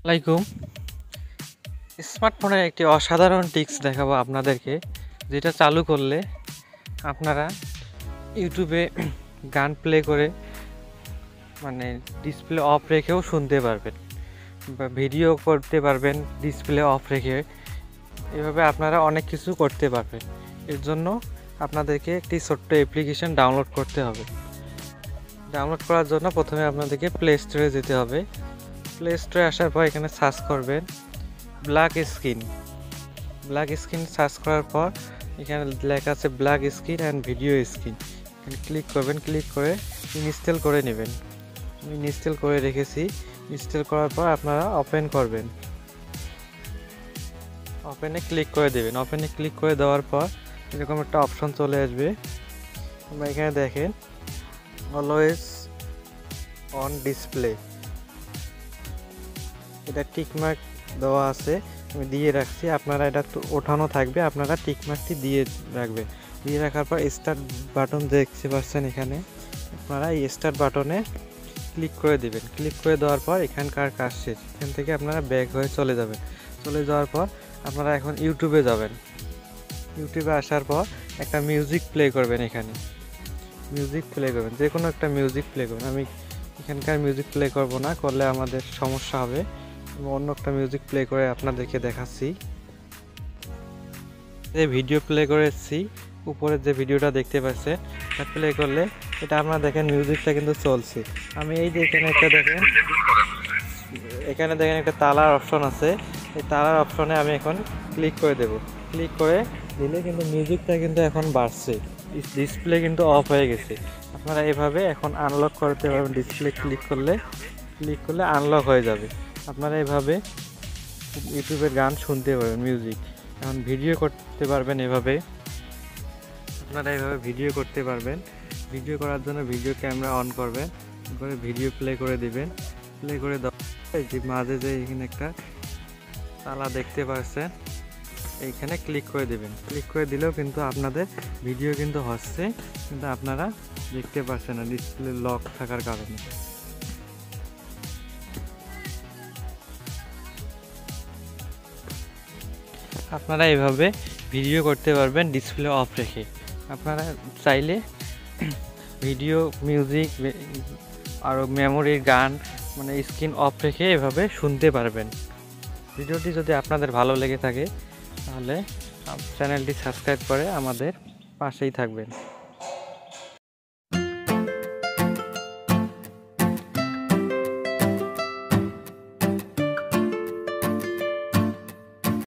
আসসালামাইকুম। স্মার্টফোনের একটি অসাধারণ টিপস দেখাবো আপনাদেরকে, যেটা চালু করলে আপনারা ইউটিউবে গান প্লে করে মানে ডিসপ্লে অফ রেখেও শুনতে পারবেন বা ভিডিও করতে পারবেন ডিসপ্লে অফ রেখে। এভাবে আপনারা অনেক কিছু করতে পারবেন। এর জন্য আপনাদেরকে একটি ছোট্ট অ্যাপ্লিকেশন ডাউনলোড করতে হবে। ডাউনলোড করার জন্য প্রথমে আপনাদেরকে প্লে স্টোরে যেতে হবে। প্লে স্টোরে আসার পর এখানে সার্চ করবেন ব্ল্যাক স্ক্রিন সার্চ করার পর এখানে লেখা আছে black screen and video screen. এখানে ক্লিক করবেন, ক্লিক করে ইনস্টল করে নেবেন। আমি ইনস্টল করে রেখেছি। ইনস্টল করার পর আপনারা ওপেন করবেন, ওপেনে ক্লিক করে দেবেন। ওপেনে ক্লিক করে দেওয়ার পর এরকম একটা অপশন চলে আসবে। আমরা এখানে দেখেন অলওয়েজ অন ডিসপ্লে, এটা টিকমার্ক দেওয়া আছে, আমি দিয়ে রাখছি। আপনারা এটা ওঠানো থাকবে, আপনারা টিকমার্কটি দিয়ে রাখবেন। দিয়ে রাখার পর স্টার্ট বাটন দেখতে পাচ্ছেন এখানে, আপনারা এই স্টার্ট বাটনে ক্লিক করে দেবেন। ক্লিক করে দেওয়ার পর এখানকার কাজ শেষ। এখান থেকে আপনারা ব্যাক হয়ে চলে যাবেন। চলে যাওয়ার পর আপনারা এখন ইউটিউবে যাবেন। ইউটিউবে আসার পর একটা মিউজিক প্লে করবেন। এখানে মিউজিক প্লে করবেন, যে কোনো একটা মিউজিক প্লে করবেন। আমি এখানকার মিউজিক প্লে করব না, করলে আমাদের সমস্যা হবে। অন্য একটা মিউজিক প্লে করে আপনাদেরকে দেখাচ্ছি। এই ভিডিও প্লে করে এসেছি, উপরে যে ভিডিওটা দেখতে পাচ্ছেন এটা প্লে করলে এটা আপনারা দেখেন মিউজিকটা কিন্তু চলছে। আমি এই যে এখানে দেখেন একটা তালার অপশন আছে। এই তালার অপশনে আমি এখন ক্লিক করে দেব। ক্লিক করে দিলে কিন্তু মিউজিকটা কিন্তু এখন বাড়ছে, ডিসপ্লে কিন্তু অফ হয়ে গেছে। আপনারা এভাবে এখন আনলক করতে পারবেন। ডিসপ্লে ক্লিক করলে আনলক হয়ে যাবে। আপনারা এভাবে ইউটিউবের গান শুনতে পারবেন, মিউজিক। এখন ভিডিও করতে পারবেন এভাবে, আপনারা এভাবে ভিডিও করতে পারবেন। ভিডিও করার জন্য ভিডিও ক্যামেরা অন করবেন, করে ভিডিও প্লে করে দিবেন। প্লে করে দেওয়া যে মাঝে যে এখানে একটা তালা দেখতে পাচ্ছেন, এইখানে ক্লিক করে দিবেন। ক্লিক করে দিলেও কিন্তু আপনাদের ভিডিও কিন্তু হচ্ছে, কিন্তু আপনারা দেখতে পাচ্ছেন না ডিসপ্লে লক থাকার কারণে। আপনারা এভাবে ভিডিও করতে পারবেন ডিসপ্লে অফ রেখে। আপনারা চাইলে ভিডিও, মিউজিক, আরও মেমোরির গান স্ক্রিন অফ রেখে এভাবে শুনতে পারবেন। ভিডিওটি যদি আপনাদের ভালো লেগে থাকে তাহলে চ্যানেলটি সাবস্ক্রাইব করে আমাদের পাশেই থাকবেন।